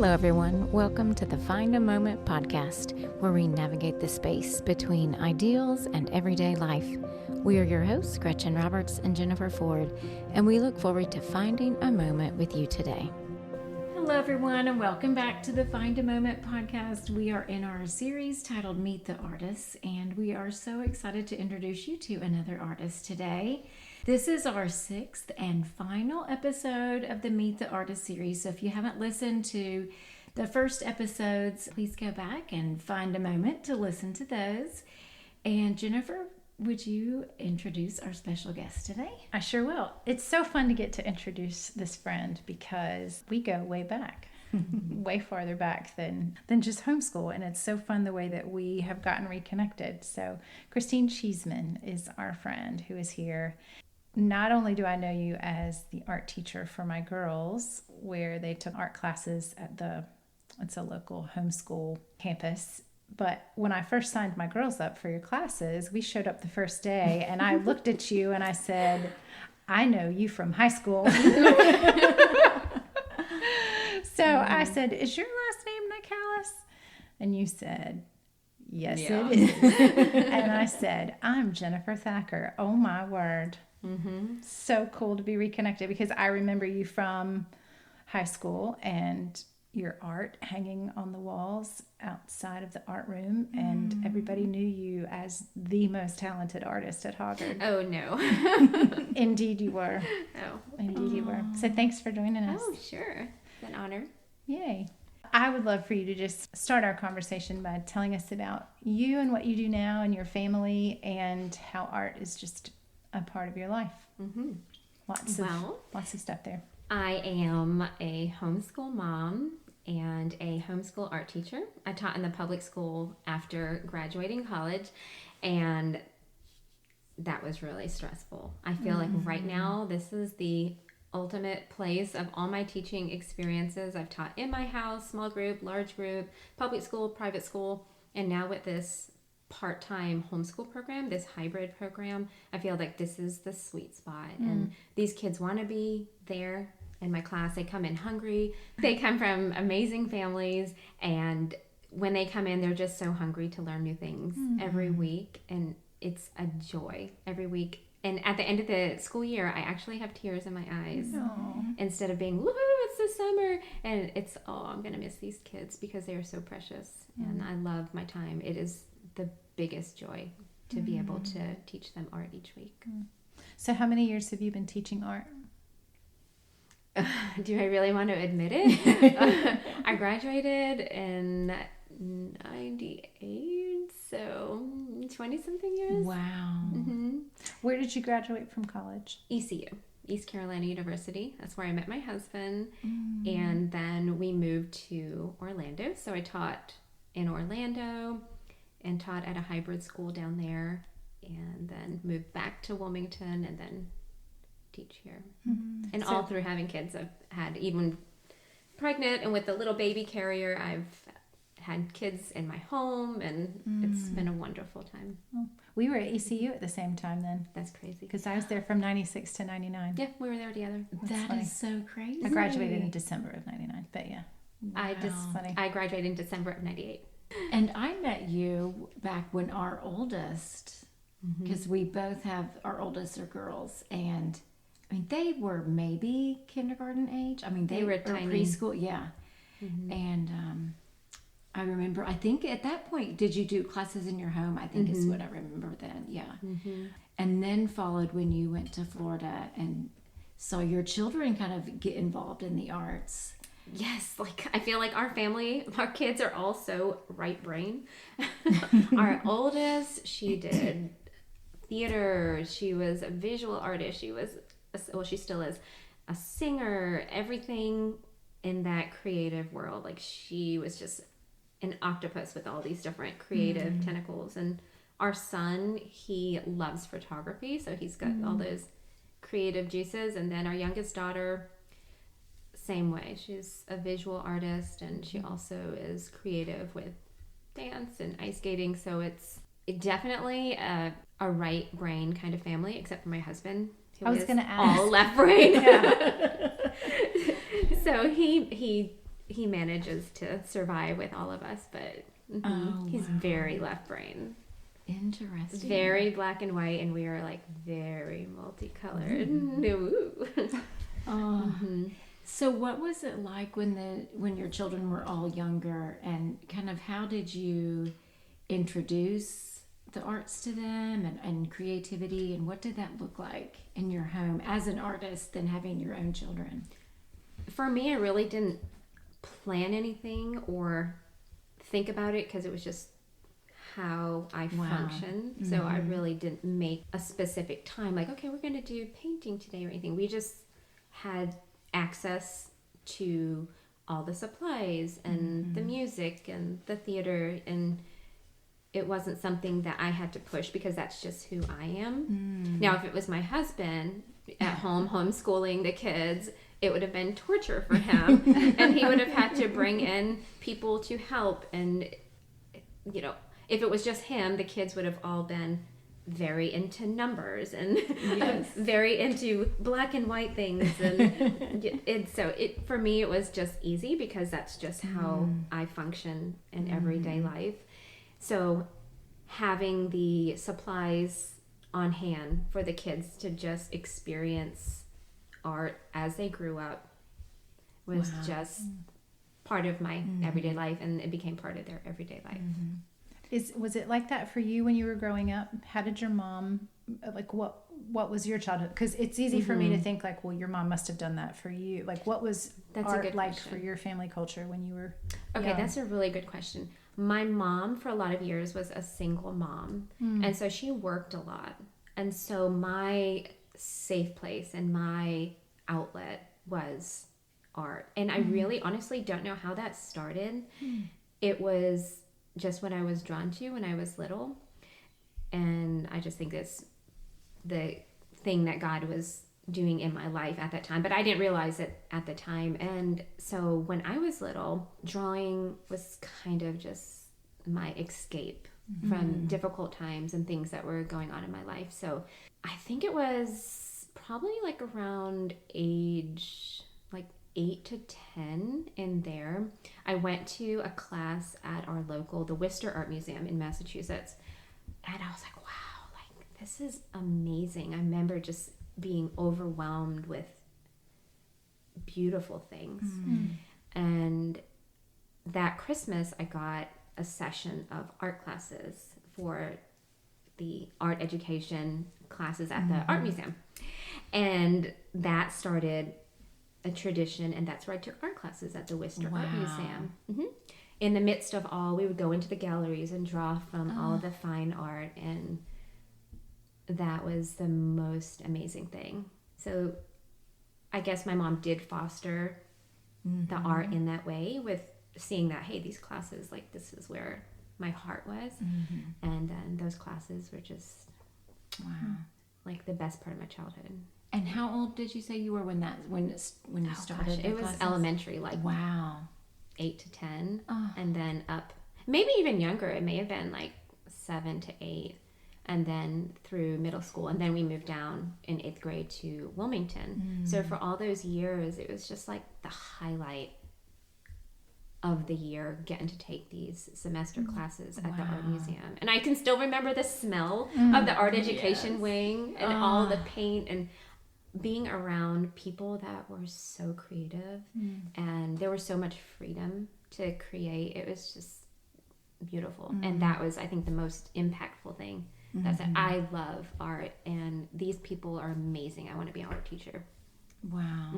Hello, everyone. Welcome to the Find a Moment podcast, where we navigate the space between ideals and everyday life. We are your hosts, Gretchen Roberts and Jennifer Ford, and we look forward to finding a moment with you today. Hello, everyone, and welcome back to the Find a Moment podcast. We are in our series titled Meet the Artists, and we are so excited to introduce you to another artist today. This is our sixth and final episode of the Meet the Artist series. So if you haven't listened to the first episodes, please go back and find a moment to listen to those. And Jennifer, would you introduce our special guest today? I sure will. It's so fun to get to introduce this friend because we go way back, way farther back than just homeschool. And it's so fun the way that we have gotten reconnected. So Christine Cheeseman is our friend who is here. Not only do I know you as the art teacher for my girls, where they took art classes at it's a local homeschool campus, but when I first signed my girls up for your classes, we showed up the first day and I looked at you and I said, I know you from high school. So I said, is your last name Nicalis? And you said, yes, It is. And I said, I'm Jennifer Thacker. Oh my word. Mm-hmm. So cool to be reconnected because I remember you from high school and your art hanging on the walls outside of the art room, and everybody knew you as the most talented artist at Hoggard. Oh, no. Indeed you were. Oh. Indeed you were. So thanks for joining us. Oh, sure. It's an honor. Yay. I would love for you to just start our conversation by telling us about you and what you do now and your family and how art is just a part of your life. Mm-hmm. Lots of stuff there. I am a homeschool mom and a homeschool art teacher. I taught in the public school after graduating college, and that was really stressful. I feel like right now this is the ultimate place of all my teaching experiences. I've taught in my house, small group, large group, public school, private school, and now with this part-time homeschool program, this hybrid program, I feel like this is the sweet spot. And these kids want to be there in my class. They come in hungry. They come from amazing families, and when they come in, they're just so hungry to learn new things every week, and it's a joy every week. And at the end of the school year, I actually have tears in my eyes. Aww. Instead of being, woohoo, it's the summer. And it's, I'm going to miss these kids because they are so precious. And I love my time. It is the biggest joy to be able to teach them art each week. So how many years have you been teaching art? Do I really want to admit it? I graduated in 98, so 20-something years. Wow. Mm-hmm. Where did you graduate from college? ECU, East Carolina University. That's where I met my husband. And then we moved to Orlando. So I taught in Orlando and taught at a hybrid school down there, and then moved back to Wilmington and then teach here. And all through having kids, I've had, even pregnant and with a little baby carrier, I've had kids in my home, and it's been a wonderful time. We were at ECU at the same time then. That's crazy. Because I was there from 96 to 99. Yeah, we were there together. That is so crazy. I graduated in December of 99, but yeah. Wow. I graduated in December of 98. And I met you back when our oldest, because we both have, our oldest are girls, and I mean, they were maybe kindergarten age. I mean, they were tiny. Preschool, yeah. And I remember, I think at that point, did you do classes in your home? I think is what I remember then, yeah. And then followed when you went to Florida and saw your children kind of get involved in the arts. Yes, like I feel like our family, our kids are all so right brain. Our oldest, she did theater. She was a visual artist. She was, she still is, a singer, everything in that creative world. Like she was just an octopus with all these different creative tentacles. And our son, he loves photography. So he's got all those creative juices. And then our youngest daughter, same way. She's a visual artist, and she also is creative with dance and ice skating. So it's definitely a right brain kind of family, except for my husband, who is all left brain. So he he manages to survive with all of us, but he's very left brain. Interesting. Very black and white, and we are like very multicolored. So what was it like when your children were all younger, and kind of how did you introduce the arts to them and creativity, and what did that look like in your home as an artist and having your own children? For me, I really didn't plan anything or think about it because it was just how I function. So I really didn't make a specific time like, okay, we're going to do painting today or anything. We just had access to all the supplies and the music and the theater, and it wasn't something that I had to push because that's just who I am. Now, if it was my husband at home homeschooling the kids, it would have been torture for him and he would have had to bring in people to help. And, you know, if it was just him, the kids would have all been very into numbers and very into black and white things. And so for me, it was just easy because that's just how I function in everyday life. So having the supplies on hand for the kids to just experience art as they grew up was just part of my everyday life, and it became part of their everyday life. Was it like that for you when you were growing up? How did your mom, like, what was your childhood? Because it's easy for me to think like, well, your mom must have done that for you. Like, what was art like for your family culture when you were young? That's a really good question. My mom for a lot of years was a single mom, and so she worked a lot, and so my safe place and my outlet was art. And I really honestly don't know how that started. It was just what I was drawn to when I was little, and I just think that's the thing that God was doing in my life at that time, but I didn't realize it at the time. And so when I was little, drawing was kind of just my escape from difficult times and things that were going on in my life. So I think it was probably like around age like 8 to 10 in there. I went to a class at our local, the Worcester Art Museum in Massachusetts, and I was like, wow, like this is amazing. I remember just being overwhelmed with beautiful things. And that Christmas I got a session of art classes for the art education classes at the art museum, and that started a tradition, and that's where I took art classes at the Worcester Art Museum. In the midst of all, we would go into the galleries and draw from all of the fine art, and that was the most amazing thing. So I guess my mom did foster the art in that way, with seeing that, hey, these classes, like this is where my heart was. And then those classes were just like the best part of my childhood. And how old did you say you were when you started? It was classes? Elementary, like 8 to 10, and then up, maybe even younger. It may have been like 7 to 8, and then through middle school, and then we moved down in 8th grade to Wilmington. So for all those years, it was just like the highlight of the year, getting to take these semester classes at the art museum. And I can still remember the smell of the art education wing and all the paint, and being around people that were so creative, and there was so much freedom to create. It was just beautiful. And that was, I think, the most impactful thing. That's it. I love art, and these people are amazing. I want to be an art teacher. Wow.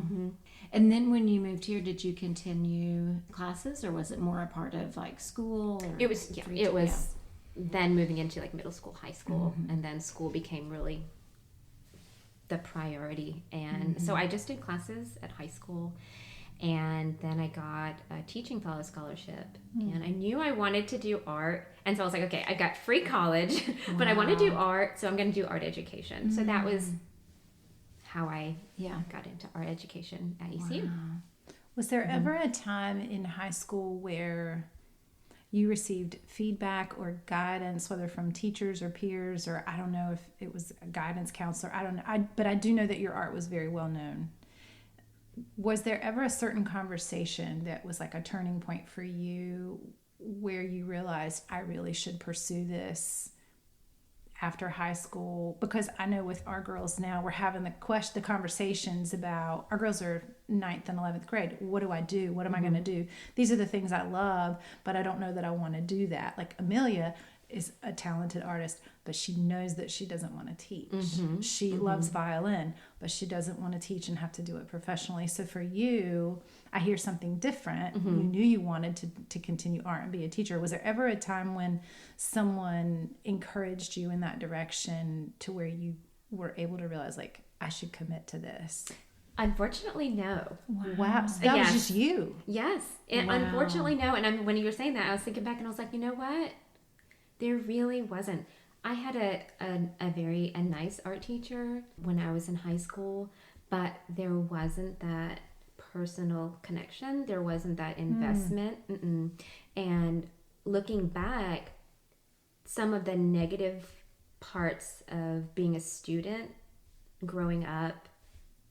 And then when you moved here, did you continue classes, or was it more a part of like school? It was, it was then moving into like middle school, high school, and then school became really the priority. And so I just did classes at high school, and then I got a teaching fellow scholarship, and I knew I wanted to do art. And so I was like, okay, I got free college, but I want to do art, so I'm going to do art education. So that was how I got into art education at ECU. Was there ever a time in high school where you received feedback or guidance, whether from teachers or peers, or I don't know if it was a guidance counselor, I don't know, but I do know that your art was very well known. Was there ever a certain conversation that was like a turning point for you where you realized I really should pursue this after high school? Because I know with our girls now, we're having the conversations about, our girls are 9th and 11th grade. What do I do? What am I going to do? These are the things I love, but I don't know that I want to do that. Like Amelia is a talented artist, but she knows that she doesn't want to teach. She loves violin, but she doesn't want to teach and have to do it professionally. So for you, I hear something different. You knew you wanted to continue art and be a teacher. Was there ever a time when someone encouraged you in that direction to where you were able to realize, like, I should commit to this? Unfortunately, no. Wow. So that was just you. Yes. And unfortunately, no. And when you were saying that, I was thinking back and I was like, you know what? There really wasn't. I had a nice art teacher when I was in high school, but there wasn't that personal connection. There wasn't that investment. And looking back, some of the negative parts of being a student growing up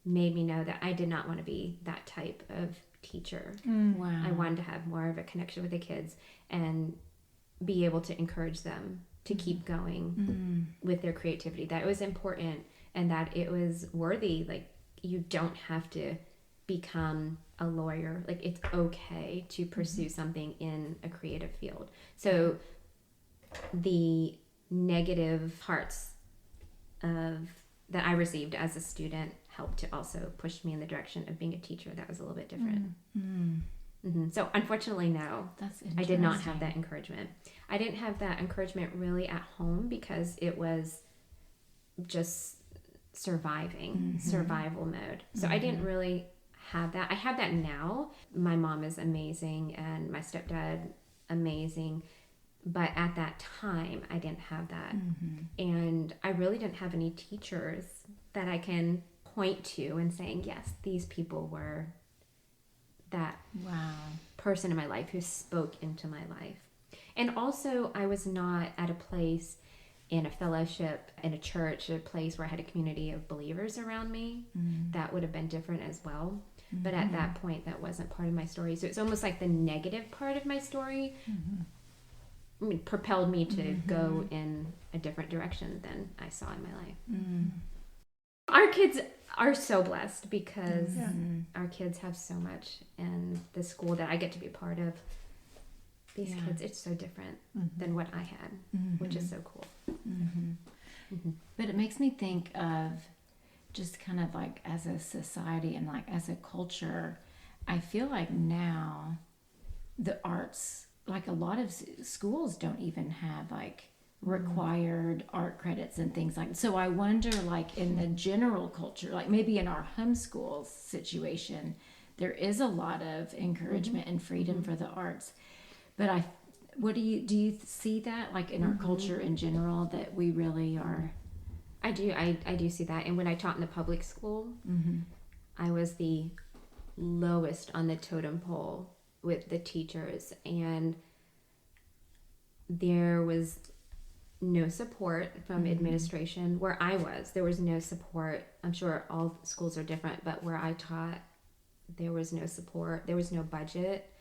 made me know that I did not want to be that type of teacher. Wow. I wanted to have more of a connection with the kids and be able to encourage them to keep going with their creativity, that it was important and that it was worthy. Like, you don't have to become a lawyer. Like, it's okay to pursue something in a creative field. So the negative parts of that I received as a student helped to also push me in the direction of being a teacher that was a little bit different. So unfortunately, no, I did not have that encouragement. I didn't have that encouragement really at home because it was just survival mode. So I didn't really have that. I have that now. My mom is amazing and my stepdad amazing. But at that time, I didn't have that. And I really didn't have any teachers that I can point to and saying, yes, these people were that person in my life who spoke into my life. And also, I was not at a place in a fellowship, in a church, a place where I had a community of believers around me. That would have been different as well. But at that point, that wasn't part of my story. So it's almost like the negative part of my story propelled me to go in a different direction than I saw in my life. Our kids are so blessed because our kids have so much, and the school that I get to be part of, these kids, it's so different than what I had, which is so cool. But it makes me think of just kind of like as a society and like as a culture, I feel like now the arts, like a lot of schools don't even have like required art credits and things like that. So I wonder, like in the general culture, like maybe in our homeschool situation, there is a lot of encouragement and freedom for the arts. But do you see that like in our culture in general, that we really are? I do see that. And when I taught in the public school, I was the lowest on the totem pole with the teachers, and there was no support from administration. Where I was, there was no support. I'm sure all schools are different, but where I taught, there was no support. There was no budget.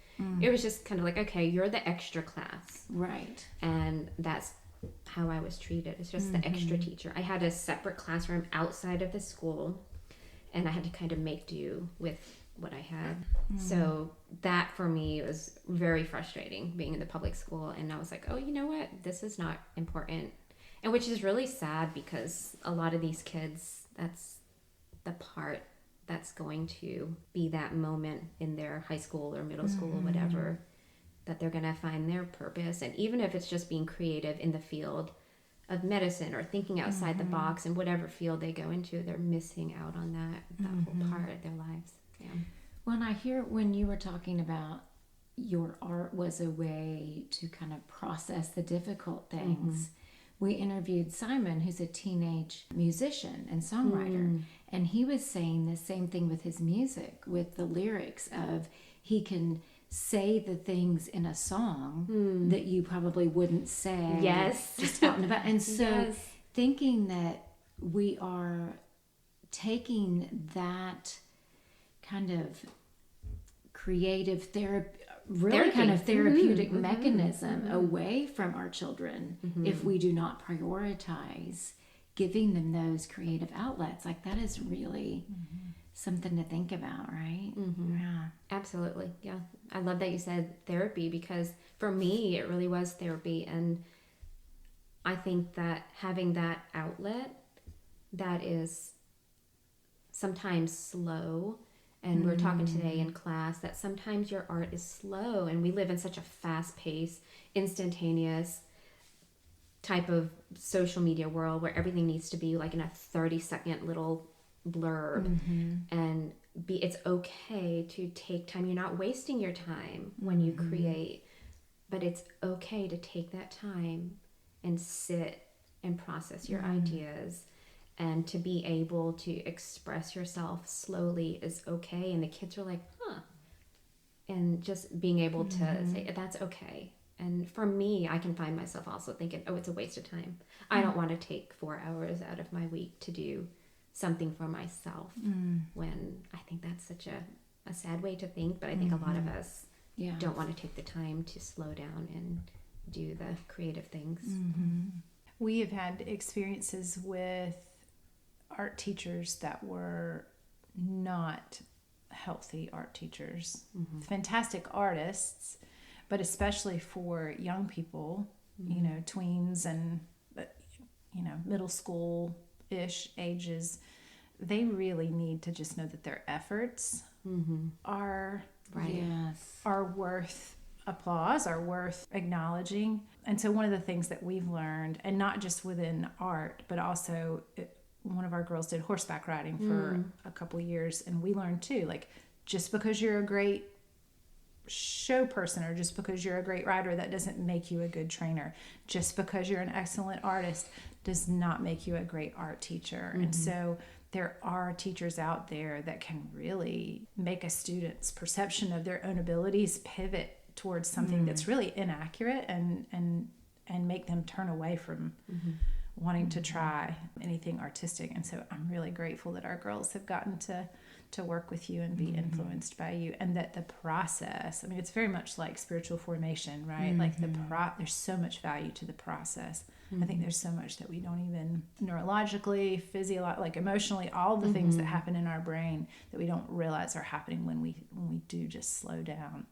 It was just kind of like, okay, you're the extra class. Right. And that's how I was treated. It's just the extra teacher. I had a separate classroom outside of the school, and I had to kind of make do with what I had. So that for me was very frustrating, being in the public school. And I was like, oh, you know what? This is not important. And which is really sad, because a lot of these kids, that's the part that's going to be that moment in their high school or middle school or whatever, that they're going to find their purpose. And even if it's just being creative in the field of medicine or thinking outside the box in whatever field they go into, they're missing out on that whole part of their lives. Yeah. When I hear when you were talking about your art was a way to kind of process the difficult things, we interviewed Simon, who's a teenage musician and songwriter, and he was saying the same thing with his music, with the lyrics of he can say the things in a song that you probably wouldn't say just out and about. And so thinking that we are taking that kind of creative therapy, kind of therapeutic mechanism away from our children if we do not prioritize giving them those creative outlets. Like, that is really something to think about, right? Yeah, absolutely. Yeah, I love that you said therapy, because for me it really was therapy. And I think that having that outlet that is sometimes slow, and we were talking today in class that sometimes your art is slow, and we live in such a fast-paced, instantaneous type of social media world where everything needs to be like in a 30-second little blurb. And it's okay to take time. You're not wasting your time when you create, but it's okay to take that time and sit and process your ideas. And to be able to express yourself slowly is okay. And the kids are like, huh. And just being able to say, that's okay. And for me, I can find myself also thinking, oh, it's a waste of time. I don't want to take 4 hours out of my week to do something for myself, when I think that's such a sad way to think. But I think a lot of us don't want to take the time to slow down and do the creative things. We have had experiences with art teachers that were not healthy art teachers. Fantastic artists, but especially for young people, you know, tweens and, you know, middle school-ish ages, they really need to just know that their efforts are worth applause, are worth acknowledging. And so one of the things that we've learned, and not just within art, but also one of our girls did horseback riding for a couple years, and we learned too, like, just because you're a great show person or just because you're a great rider, that doesn't make you a good trainer. Just because you're an excellent artist does not make you a great art teacher. And so there are teachers out there that can really make a student's perception of their own abilities pivot towards something that's really inaccurate, and make them turn away from wanting to try anything artistic. And so I'm really grateful that our girls have gotten to work with you and be influenced by you, and that the process, I mean, it's very much like spiritual formation, right? Like there's so much value to the process. I think there's so much that we don't even neurologically, like emotionally, all the things that happen in our brain that we don't realize are happening when we do just slow down.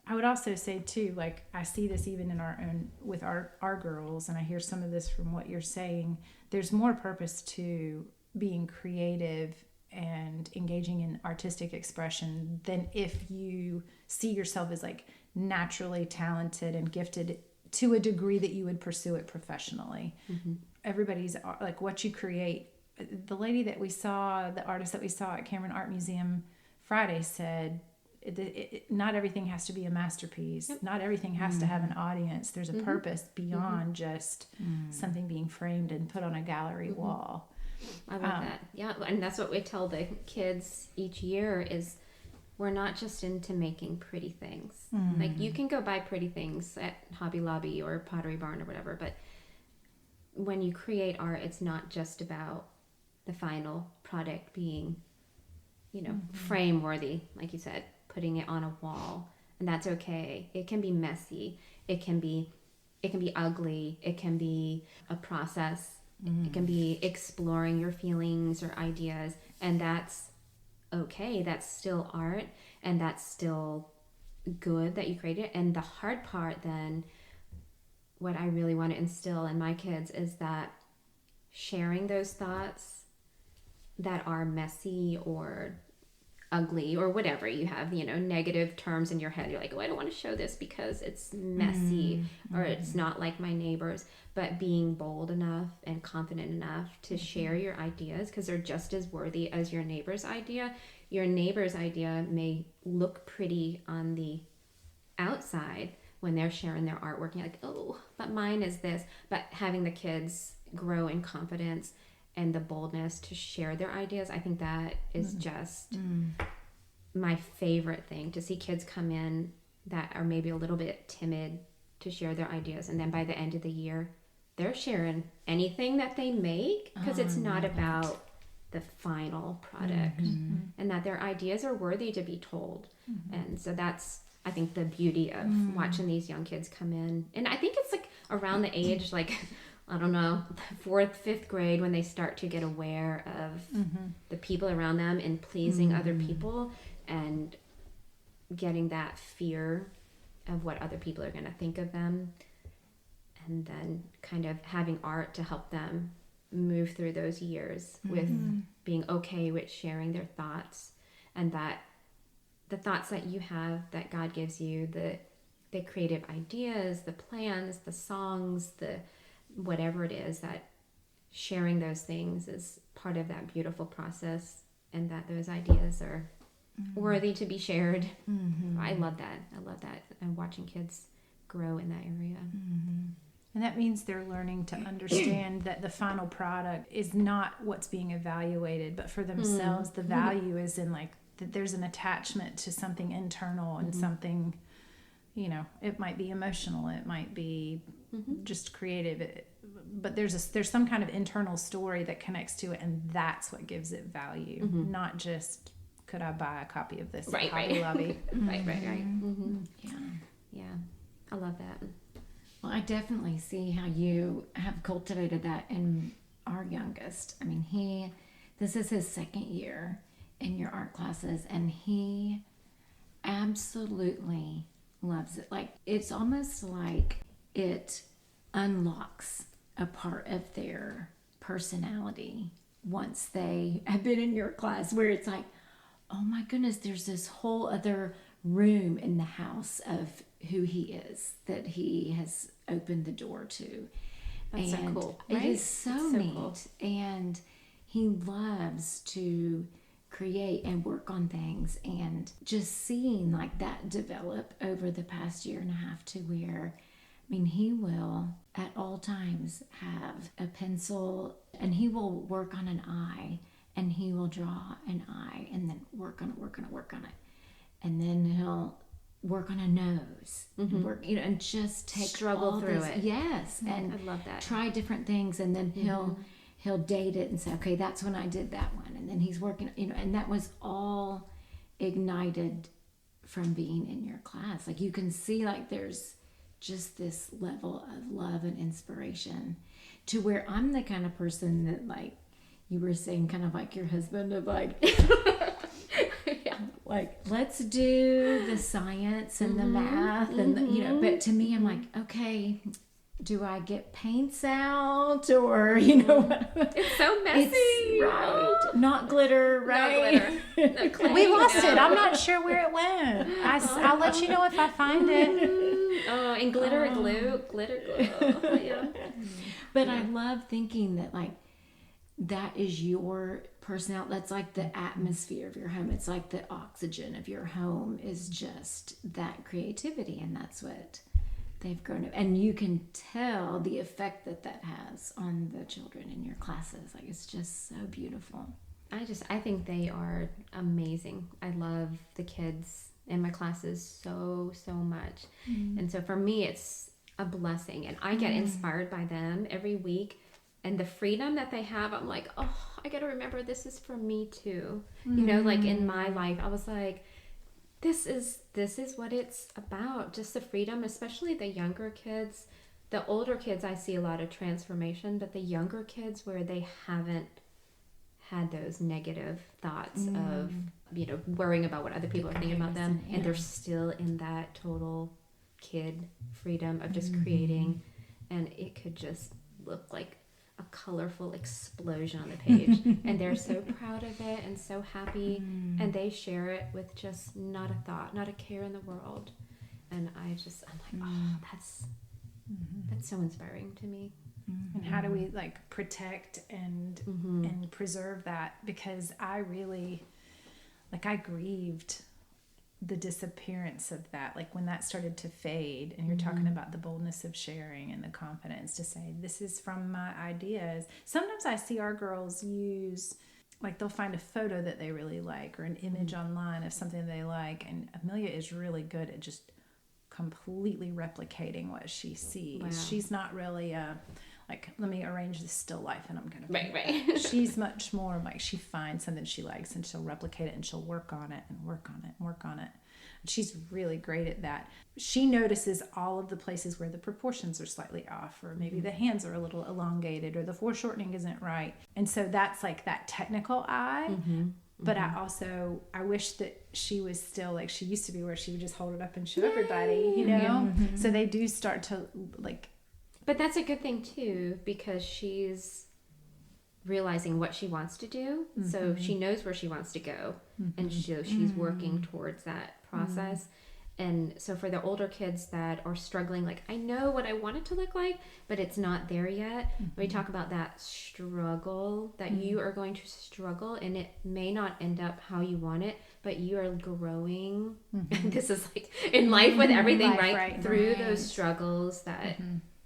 I would also say too, like, I see this even in with our girls, and I hear some of this from what you're saying. There's more purpose to being creative and engaging in artistic expression than if you see yourself as like naturally talented and gifted to a degree that you would pursue it professionally. Everybody's like, what you create. The lady that we saw, the artist that we saw at Cameron Art Museum Friday, said not everything has to be a masterpiece. Not everything has to have an audience. There's a purpose beyond just something being framed and put on a gallery wall. I love that. Yeah, and that's what we tell the kids each year is we're not just into making pretty things. Like, you can go buy pretty things at Hobby Lobby or Pottery Barn or whatever, but when you create art, it's not just about the final product being, you know, frame worthy, like you said, putting it on a wall. And that's okay. It can be messy. It can be ugly. It can be a process. It can be exploring your feelings or ideas, and that's okay. That's still art, and that's still good that you created. And the hard part then, what I really want to instill in my kids is that sharing those thoughts that are messy or ugly or whatever you have, you know, negative terms in your head. You're like, oh, I don't want to show this because it's messy or it's not like my neighbors. But being bold enough and confident enough to share your ideas, because they're just as worthy as your neighbor's idea. Your neighbor's idea may look pretty on the outside when they're sharing their artwork. You're like, oh, but mine is this. But having the kids grow in confidence and the boldness to share their ideas, I think that is just my favorite thing, to see kids come in that are maybe a little bit timid to share their ideas, and then by the end of the year they're sharing anything that they make, because it's not about the final product, and that their ideas are worthy to be told. And so that's, I think, the beauty of watching these young kids come in. And I think it's like around the age, like, I don't know, 4th, 5th grade, when they start to get aware of the people around them and pleasing other people, and getting that fear of what other people are going to think of them, and then kind of having art to help them move through those years with being okay with sharing their thoughts, and that the thoughts that you have, that God gives you, the creative ideas, the plans, the songs, the whatever it is, that sharing those things is part of that beautiful process, and that those ideas are worthy to be shared. I love that. And watching kids grow in that area. And that means they're learning to understand that the final product is not what's being evaluated, but for themselves, the value is in, like, that there's an attachment to something internal and something, you know, it might be emotional, it might be just creative, but there's some kind of internal story that connects to it, and that's what gives it value, not just, could I buy a copy of this at Hobby Lobby? Right. Yeah, I love that. Well, I definitely see how you have cultivated that in our youngest. I mean, this is his 2nd year in your art classes, and he absolutely loves it. Like, it's almost like it unlocks a part of their personality once they have been in your class, where it's like, oh my goodness, there's this whole other room in the house of who he is, that he has opened the door to. That's and so cool, right? It is so neat. Cool. And he loves to create and work on things, and just seeing like that develop over the past year and a half, to where, I mean, he will at all times have a pencil, and he will work on an eye, and he will draw an eye, and then work on it. And then he'll work on a nose, and work, you know, and just struggle through it. Yes. And I love that. Try different things, and then he'll date it and say, okay, that's when I did that one. And then he's working, you know, and that was all ignited from being in your class. Like, you can see, like, there's just this level of love and inspiration, to where I'm the kind of person that, like you were saying, kind of like your husband, of like, like, let's do the science and the math and the, you know, but to me, I'm like, okay, do I get paints out, or, you know, it's so messy, right? Not glitter, right? No clay, we lost it. I'm not sure where it went. I'll let you know if I find it. Oh, and glitter glue. Yeah. But I love thinking that, like, that is your personality. That's like the atmosphere of your home. It's like the oxygen of your home is just that creativity, and that's what they've grown up. And you can tell the effect that has on the children in your classes. Like, it's just so beautiful. I think they are amazing. I love the kids in my classes so much. And so for me, it's a blessing, and I get inspired by them every week. And the freedom that they have, I'm like, oh, I got to remember this is for me too. You know, like in my life, I was like, this is what it's about. Just the freedom, especially the younger kids. The older kids, I see a lot of transformation, but the younger kids, where they haven't had those negative thoughts of, you know, worrying about what other people are thinking about them, and they're still in that total kid freedom of just creating, and it could just look like a colorful explosion on the page. And they're so proud of it and so happy, and they share it with just not a thought, not a care in the world. And I'm like, oh, that's so inspiring to me. And how do we, like, protect and preserve that? Because I really, like, I grieved the disappearance of that, like when that started to fade. And you're talking about the boldness of sharing and the confidence to say, this is from my ideas. Sometimes I see our girls use, like, they'll find a photo that they really like, or an image online of something they like, and Amelia is really good at just completely replicating what she sees. Wow. She's not really like, let me arrange this still life and I'm going to Right. She's much more like, she finds something she likes and she'll replicate it and she'll work on it and work on it and work on it. And she's really great at that. She notices all of the places where the proportions are slightly off, or maybe the hands are a little elongated, or the foreshortening isn't right. And so that's like that technical eye. But I wish that she was still like she used to be, where she would just hold it up and show everybody, you know? So they do start to like. But that's a good thing too, because she's realizing what she wants to do. So she knows where she wants to go. And so she's working towards that process. And so for the older kids that are struggling, like, I know what I want it to look like, but it's not there yet. We talk about that struggle, that you are going to struggle, and it may not end up how you want it, but you are growing. This is like in life with everything, right? Through those struggles that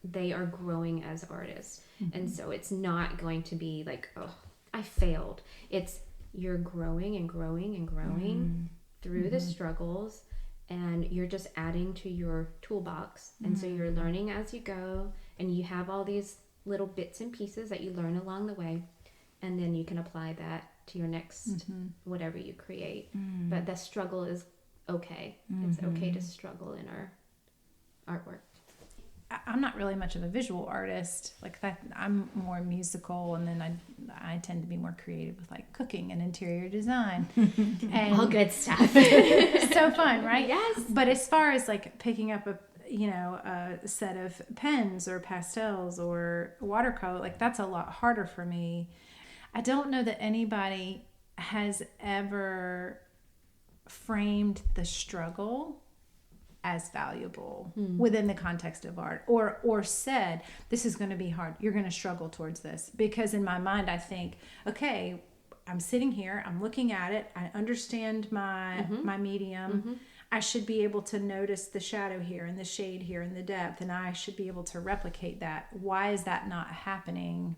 they are growing as artists. And so it's not going to be like, oh, I failed. It's you're growing and growing and growing through the struggles, and you're just adding to your toolbox. And so you're learning as you go, and you have all these little bits and pieces that you learn along the way, and then you can apply that to your next whatever you create. But the struggle is okay. It's okay to struggle in our artwork. I'm not really much of a visual artist like that. I'm more musical, and then I tend to be more creative with like cooking and interior design and All good stuff. So fun, right? Yes. But as far as like picking up a set of pens or pastels or watercolor, like that's a lot harder for me. I don't know that anybody has ever framed the struggle as valuable within the context of art, or said, this is going to be hard, you're going to struggle towards this. Because in my mind I think, okay, I'm sitting here, I'm looking at it, I understand my medium, I should be able to notice the shadow here and the shade here and the depth, and I should be able to replicate that. Why is that not happening?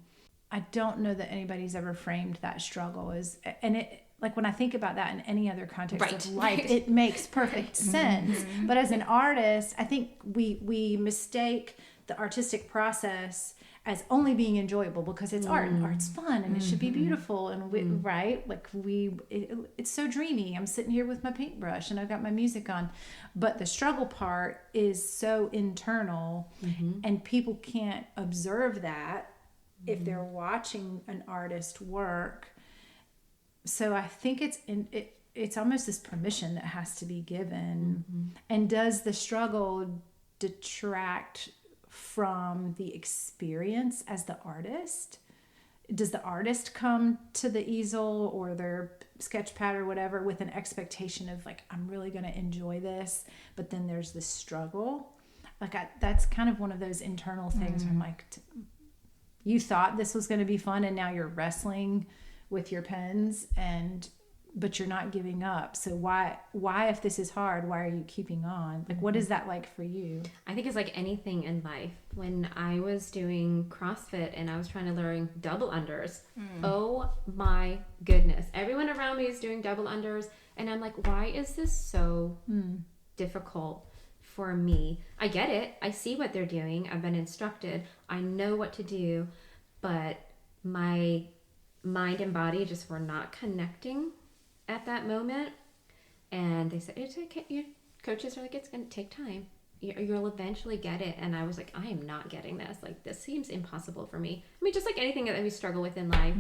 I don't know that anybody's ever framed that struggle as, and it, like when I think about that in any other context of life, it makes perfect sense. But as an artist, I think we mistake the artistic process as only being enjoyable because it's art, and art's fun, and it should be beautiful, and it's so dreamy. I'm sitting here with my paintbrush and I've got my music on, but the struggle part is so internal, and people can't observe that if they're watching an artist work. So I think it's almost this permission that has to be given. And does the struggle detract from the experience as the artist? Does the artist come to the easel or their sketch pad or whatever with an expectation of like, I'm really going to enjoy this, but then there's this struggle? Like that's kind of one of those internal things where I'm like, you thought this was going to be fun, and now you're wrestling with your pens, but you're not giving up. So why if this is hard, why are you keeping on? Like, what is that like for you? I think it's like anything in life. When I was doing CrossFit and I was trying to learn double unders, oh my goodness, everyone around me is doing double unders, and I'm like, why is this so difficult for me? I get it, I see what they're doing, I've been instructed, I know what to do, but my mind and body just were not connecting at that moment. And they said, it's okay, your coaches are like, it's going to take time, you'll eventually get it. And I was like, I am not getting this, like this seems impossible for me. I mean, just like anything that we struggle with in life.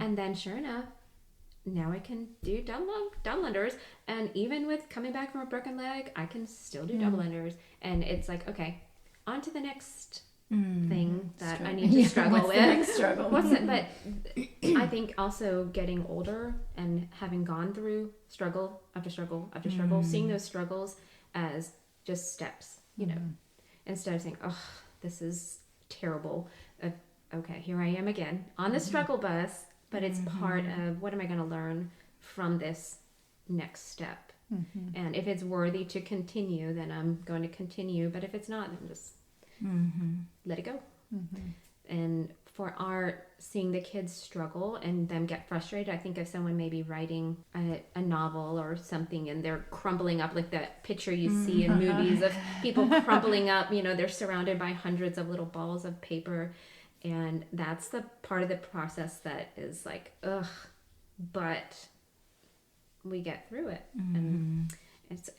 And then sure enough, now I can do double unders, and even with coming back from a broken leg, I can still do double unders. And it's like, okay, on to the next thing that I need to struggle with. What's it? But I think also getting older and having gone through struggle after struggle after struggle, seeing those struggles as just steps, you know, instead of saying, oh, this is terrible. Okay, here I am again on the struggle bus, but it's part of what am I going to learn from this next step? And if it's worthy to continue, then I'm going to continue. But if it's not, then just let it go. And for art, seeing the kids struggle and them get frustrated, I think of someone maybe writing a novel or something, and they're crumbling up, like that picture you see in movies of people crumbling up, you know, they're surrounded by hundreds of little balls of paper, And that's the part of the process that is like, ugh, but we get through it. And it's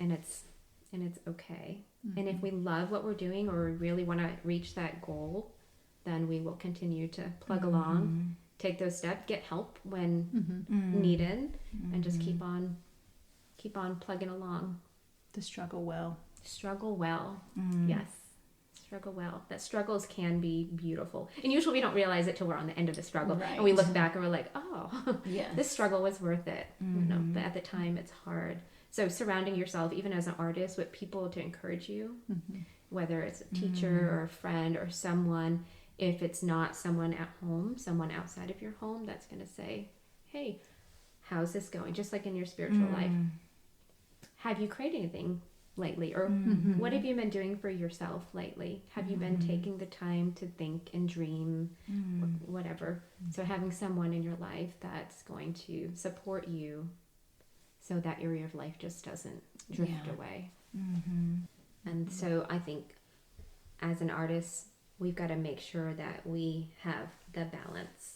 okay. And if we love what we're doing, or we really want to reach that goal, then we will continue to plug along, take those steps, get help when needed, and just keep on plugging along. To struggle well. Struggle well. Yes. Struggle well. That struggles can be beautiful. And usually we don't realize it till we're on the end of the struggle. Right. And we look back and we're like, oh, yes, this struggle was worth it. You know, but at the time it's hard. So surrounding yourself, even as an artist, with people to encourage you, whether it's a teacher or a friend or someone, if it's not someone at home, someone outside of your home, that's going to say, hey, how's this going? Just like in your spiritual life. Have you created anything lately? Or what have you been doing for yourself lately? Have you been taking the time to think and dream, or whatever? So having someone in your life that's going to support you so that area of life just doesn't drift away. And so I think as an artist, we've got to make sure that we have the balance.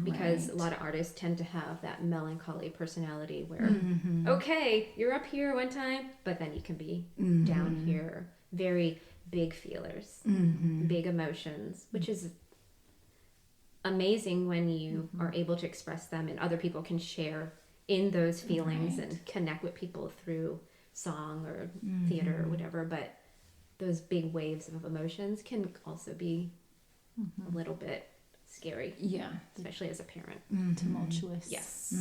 Because a lot of artists tend to have that melancholy personality where, okay, you're up here one time, but then you can be down here. Very big feelers, big emotions, which is amazing when you are able to express them and other people can share in those feelings and connect with people through song or theater or whatever. But those big waves of emotions can also be a little bit scary, especially as a parent. Tumultuous. Yes.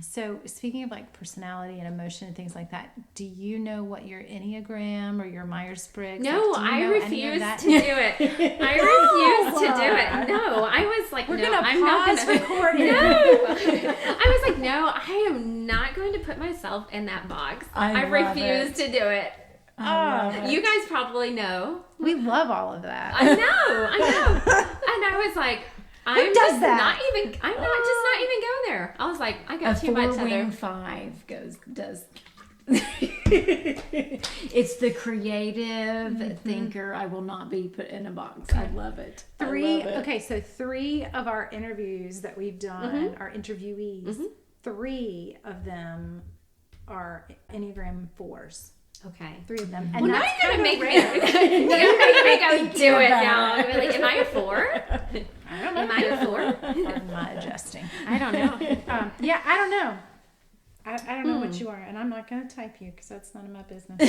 So speaking of like personality and emotion and things like that, do you know what your Enneagram or your Myers-Briggs? No, I refuse to do it. I refuse to do it. No, I was like, we're no, gonna I'm pause not gonna recording. No, I was like, no, I am not going to put myself in that box. I refuse to do it. You guys probably know. We love all of that. I know. And I was like, I'm just not even go there. I was like, I got too much other. 4-wing-5 does. It's the creative thinker. I will not be put in a box. I love it. Okay, so 3 of our interviews that we've done, our interviewees, 3 of them are Enneagram 4s. Okay. 3 of them. And now you're gonna make me go do it now. I'm like, am I a 4? I don't know. Am I a 4? I'm not adjusting. I don't know. I don't know. I don't know what you are, and I'm not going to type you because that's none of my business.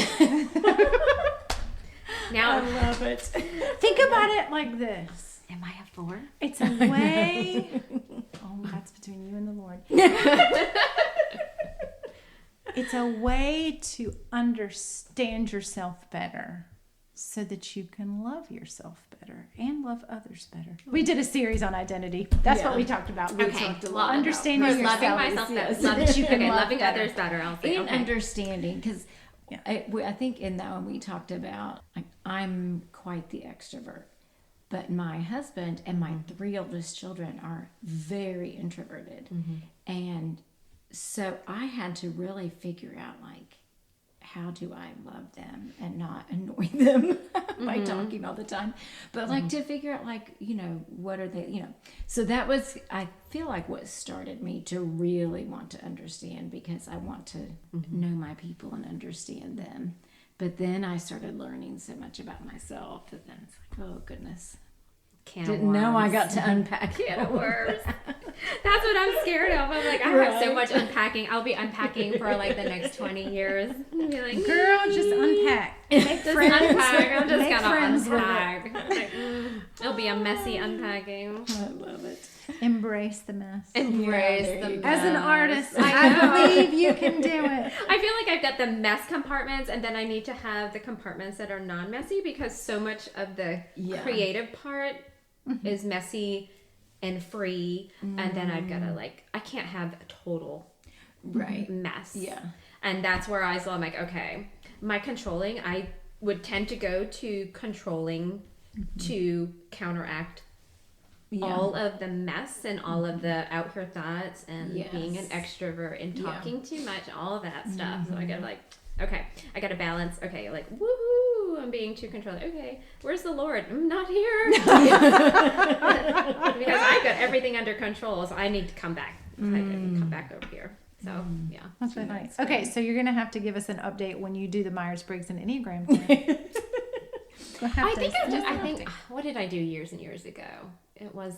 Now I love it. Think about it like this. Am I a 4? It's a way. Oh, that's between you and the Lord. It's a way to understand yourself better so that you can love yourself better and love others better. We did a series on identity. That's what we talked about. We talked a lot understanding yourself. Loving myself better. So that you can love loving better. others better. I'll say, And understanding, because I think in that one we talked about, like, I'm quite the extrovert. But my husband and my 3 oldest children are very introverted. And so I had to really figure out, like, how do I love them and not annoy them by talking all the time? But like to figure out, like, you know, what are they, you know. So that was, I feel like, what started me to really want to understand, because I want to know my people and understand them. But then I started learning so much about myself that then it's like, oh goodness. Didn't know I got to unpack can of worms. That's what I'm scared of. I'm like, I have so much unpacking. I'll be unpacking for like the next 20 years. I'll be like, girl, just unpack. Make friends. Unpack. I'm just gonna unpack. Like, it'll be a messy unpacking. I love it. Embrace the mess. Embrace the mess. As an artist, I believe you can do it. I feel like I've got the mess compartments, and then I need to have the compartments that are non-messy, because so much of the creative part is messy and free, and then I've got to, like, I can't have a total mess. And that's where I'm like, okay, my controlling, I would tend to go to controlling to counteract all of the mess and all of the out here thoughts and being an extrovert and talking too much, all of that stuff. So I gotta, like, okay, I gotta balance. Okay, like, woohoo, ooh, I'm being too controlling. Okay, where's the Lord? I'm not here. Because I got everything under control, so I need to come back. I can come back over here. So, yeah. That's really nice. Okay, so you're going to have to give us an update when you do the Myers-Briggs and Enneagram here. I think what did I do years and years ago? It was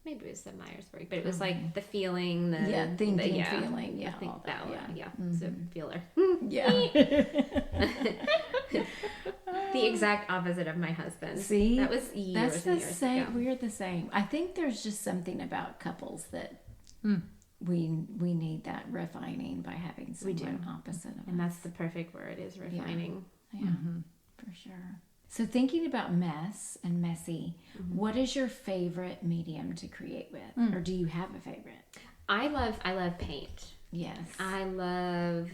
maybe it was the Myers-Briggs, but it was like the feeling, thinking, feeling, I think that one, so feeler. Yeah. The exact opposite of my husband. See, that was years that's and the years same. ago. We're the same. I think there's just something about couples that we need that refining by having someone opposite of us. And that's the perfect word, is refining. Yeah, for sure. So thinking about mess and messy, what is your favorite medium to create with? Or do you have a favorite? I love paint. Yes. I love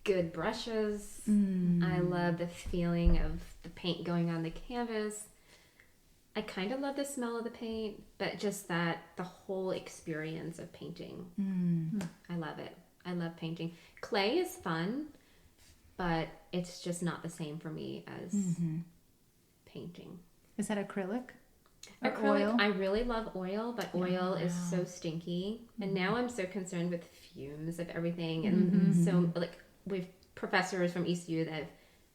good brushes. I love the feeling of the paint going on the canvas. I kind of love the smell of the paint, but just the whole experience of painting. I love it. I love painting. Clay is fun, but it's just not the same for me as painting. Is that acrylic? Acrylic, oil? I really love oil, but oil is so stinky. And now I'm so concerned with fumes of everything. And so, like, we've professors from ECU that have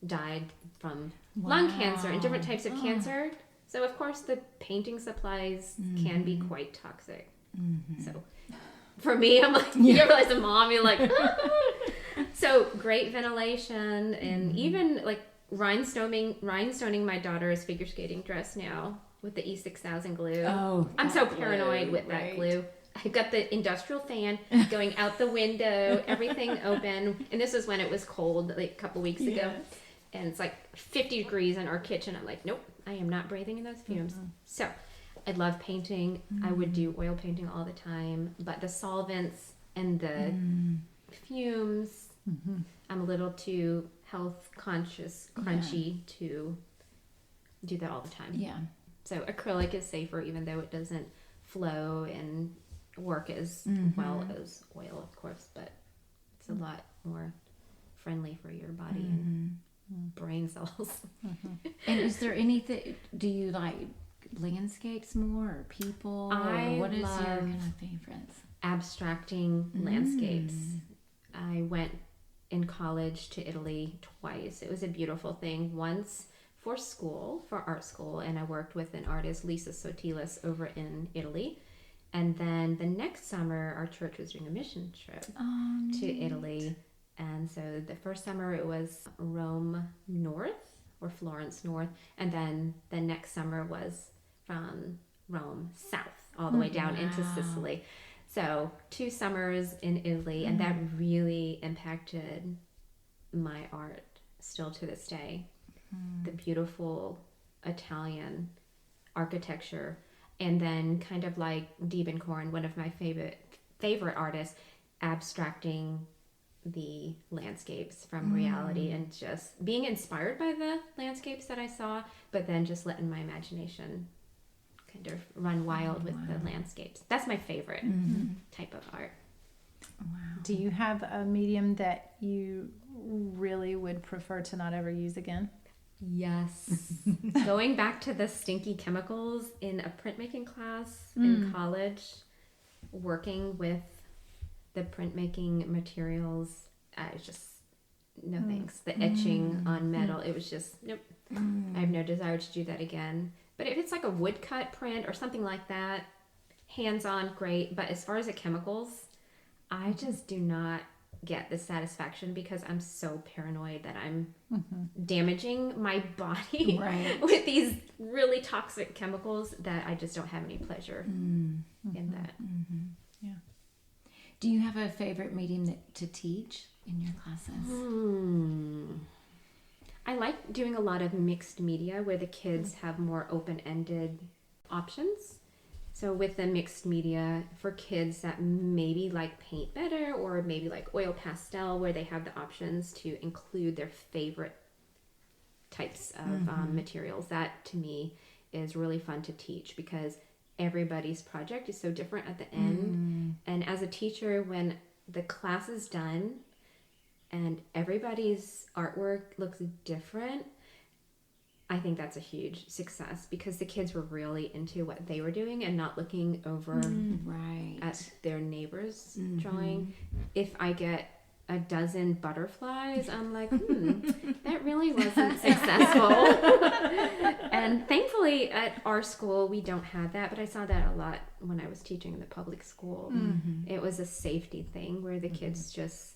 died from lung cancer and different types of cancer. So, of course, the painting supplies can be quite toxic. So, for me, I'm like, you realize a mom, you're like, So, great ventilation and even, like, rhinestoning my daughter's figure skating dress now with the E6000 glue. Oh, I'm so paranoid with that glue. I've got the industrial fan going out the window, everything open. And this is when it was cold, like a couple weeks ago. And it's like 50 degrees in our kitchen. I'm like, nope, I am not breathing in those fumes. So I love painting. I would do oil painting all the time. But the solvents and the fumes, I'm a little too health conscious, crunchy to do that all the time. Yeah. So acrylic is safer, even though it doesn't flow and work as well as oil, of course, but it's a lot more friendly for your body and brain cells. And is there anything, do you like landscapes more or people? What is your kind of favorites? Abstracting landscapes. I went in college to Italy twice. It was a beautiful thing. Once for school, for art school, and I worked with an artist, Lisa Sotilis, over in Italy. And then the next summer, our church was doing a mission trip to Italy. And so the first summer it was Rome North or Florence North. And then the next summer was from Rome South all the way down into Sicily. So 2 summers in Italy, and that really impacted my art still to this day. The beautiful Italian architecture, and then kind of like Diebenkorn, one of my favorite artists, abstracting the landscapes from reality and just being inspired by the landscapes that I saw, but then just letting my imagination kind of run wild with the landscapes. That's my favorite type of art. Wow. Do you have a medium that you really would prefer to not ever use again? Yes. Going back to the stinky chemicals in a printmaking class in college, working with the printmaking materials, I just, no thanks. The etching on metal, it was just, nope. I have no desire to do that again. But if it's like a woodcut print or something like that, hands-on, great. But as far as the chemicals, I just do not get the satisfaction because I'm so paranoid that I'm damaging my body with these really toxic chemicals that I just don't have any pleasure in that. Yeah. Do you have a favorite medium to teach in your classes? I like doing a lot of mixed media where the kids have more open-ended options. So with the mixed media for kids that maybe like paint better or maybe like oil pastel, where they have the options to include their favorite types of materials, that to me is really fun to teach because everybody's project is so different at the end. And as a teacher, when the class is done and everybody's artwork looks different, I think that's a huge success because the kids were really into what they were doing and not looking over at their neighbors drawing. If I get a dozen butterflies, I'm like, that really wasn't successful. And thankfully at our school, we don't have that, but I saw that a lot when I was teaching in the public school. It was a safety thing where the kids just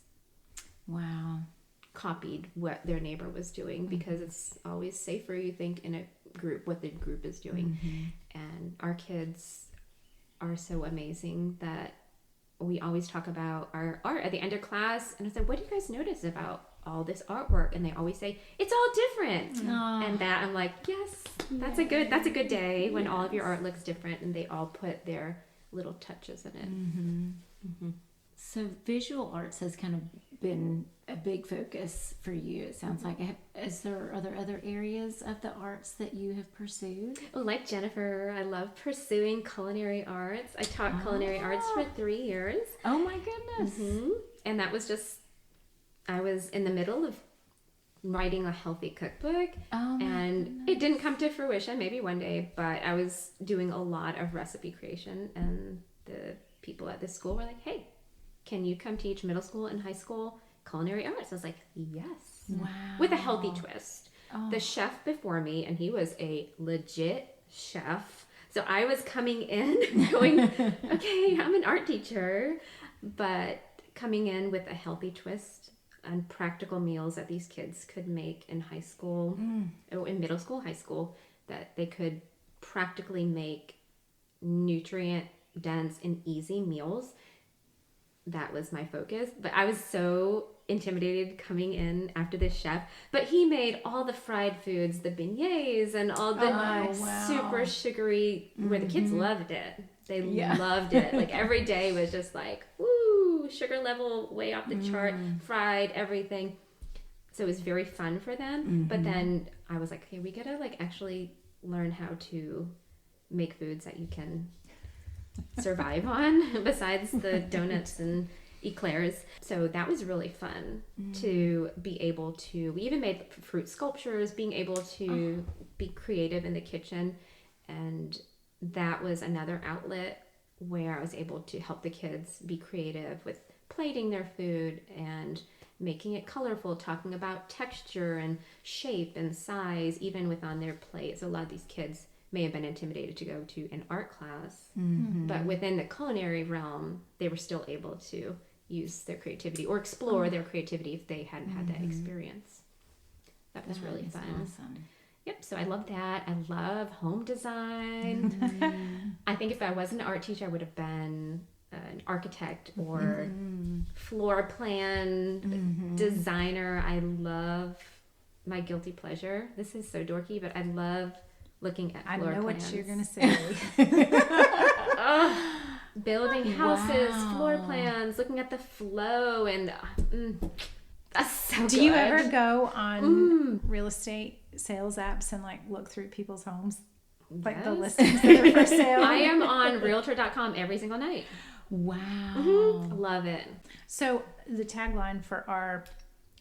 copied what their neighbor was doing because it's always safer, you think, in a group, what the group is doing. And our kids are so amazing that we always talk about our art at the end of class, and I said, what do you guys notice about all this artwork? And they always say, it's all different. And that I'm like, yes, that's a good day when all of your art looks different and they all put their little touches in it. So visual arts has kind of been a big focus for you, it sounds like. Are there other areas of the arts that you have pursued? Like Jennifer, I love pursuing culinary arts. I taught culinary arts for 3 years. Oh my goodness. And that was just, I was in the middle of writing a healthy cookbook, and it didn't come to fruition, maybe one day, but I was doing a lot of recipe creation, and the people at the school were like, hey, can you come teach middle school and high school culinary arts? I was like, yes. Wow. With a healthy twist. The chef before me, and he was a legit chef. So I was coming in going, okay, I'm an art teacher, but coming in with a healthy twist and practical meals that these kids could make in high school, in middle school, high school, that they could practically make nutrient dense and easy meals. That was my focus. But I was so intimidated coming in after this chef. But he made all the fried foods, the beignets and all the super sugary, where the kids loved it. They loved it. Like every day was just like, woo, sugar level way off the chart, fried everything. So it was very fun for them. But then I was like, okay, we gotta like actually learn how to make foods that you can survive on besides the donuts and eclairs. So that was really fun to be able to, we even made fruit sculptures, being able to be creative in the kitchen. And that was another outlet where I was able to help the kids be creative with plating their food and making it colorful, talking about texture and shape and size, even with on their plates. A lot of these kids may have been intimidated to go to an art class, but within the culinary realm, they were still able to use their creativity or explore their creativity if they hadn't had that experience. That was really fun. Awesome. Yep, so I love that. I love home design. I think if I wasn't an art teacher, I would have been an architect or floor plan designer. I love my guilty pleasure. This is so dorky, but I love looking at floor plans. I know what you're going to say. Building houses, floor plans, looking at the flow, and that's so good. Do you ever go on real estate sales apps and like look through people's homes? Like the listings that are for sale? I am on realtor.com every single night. Wow. Love it. So the tagline for our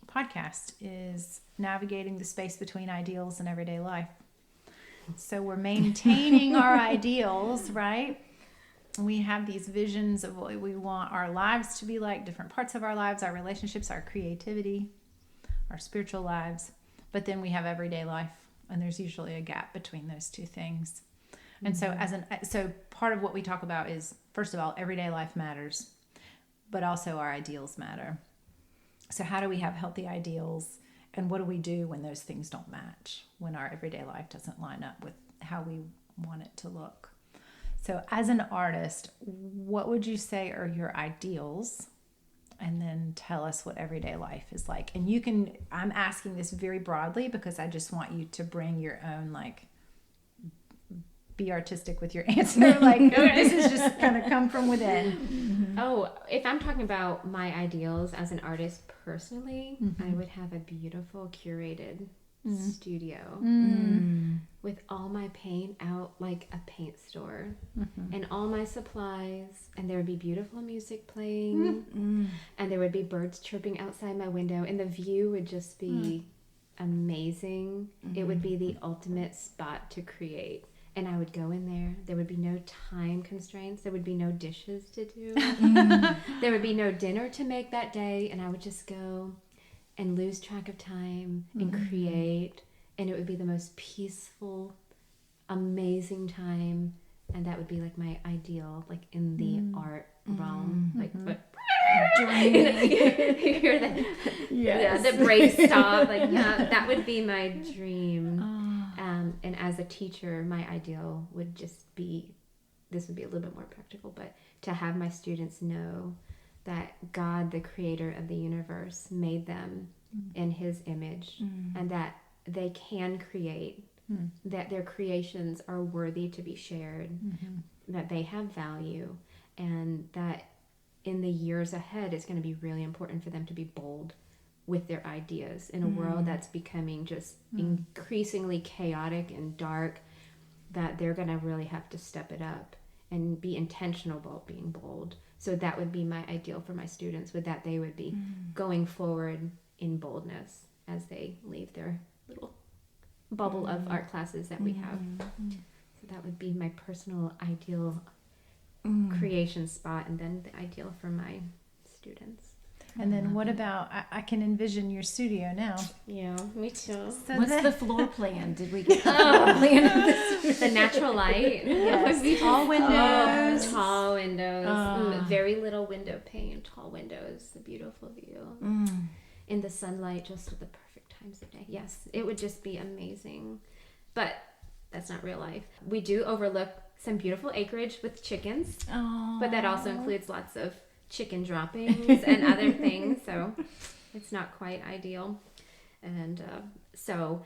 podcast is navigating the space between ideals and everyday life. So we're maintaining our ideals, right? We have these visions of what we want our lives to be like, different parts of our lives, our relationships, our creativity, our spiritual lives. But then we have everyday life, and there's usually a gap between those two things. And so part of what we talk about is, first of all, everyday life matters, but also our ideals matter. So how do we have healthy ideals, and what do we do when those things don't match, when our everyday life doesn't line up with how we want it to look? So as an artist, what would you say are your ideals? And then tell us what everyday life is like. And you can, I'm asking this very broadly because I just want you to bring your own, like, be artistic with your answer. Like, this is just kind of come from within. Oh, if I'm talking about my ideals as an artist personally, I would have a beautiful curated studio with all my paint out like a paint store and all my supplies, and there would be beautiful music playing and there would be birds chirping outside my window, and the view would just be amazing. It would be the ultimate spot to create. And I would go in there. There would be no time constraints. There would be no dishes to do. There would be no dinner to make that day. And I would just go and lose track of time and create. And it would be the most peaceful, amazing time. And that would be like my ideal, like in the art realm. Like, but you hear that? Yes. Yeah, the break stop. Like, yeah, that would be my dream. And as a teacher, my ideal would just be, this would be a little bit more practical, but to have my students know that God, the creator of the universe, made them in his image, and that they can create, that their creations are worthy to be shared, that they have value, and that in the years ahead, it's going to be really important for them to be bold with their ideas in a world that's becoming just increasingly chaotic and dark, that they're going to really have to step it up and be intentional about being bold. So that would be my ideal for my students, with that they would be going forward in boldness as they leave their little bubble of art classes that we have. So that would be my personal ideal creation spot, and then the ideal for my students. And then what about, I can envision your studio now. Yeah, me too. So What's the floor plan? Did we get the floor plan of this? The natural light. Yes. Tall windows. Tall windows. Very little window pane. Tall windows. A beautiful view. In the sunlight, just at the perfect times of day. Yes, it would just be amazing. But that's not real life. We do overlook some beautiful acreage with chickens. But that also includes lots of chicken droppings and other things, so it's not quite ideal. And so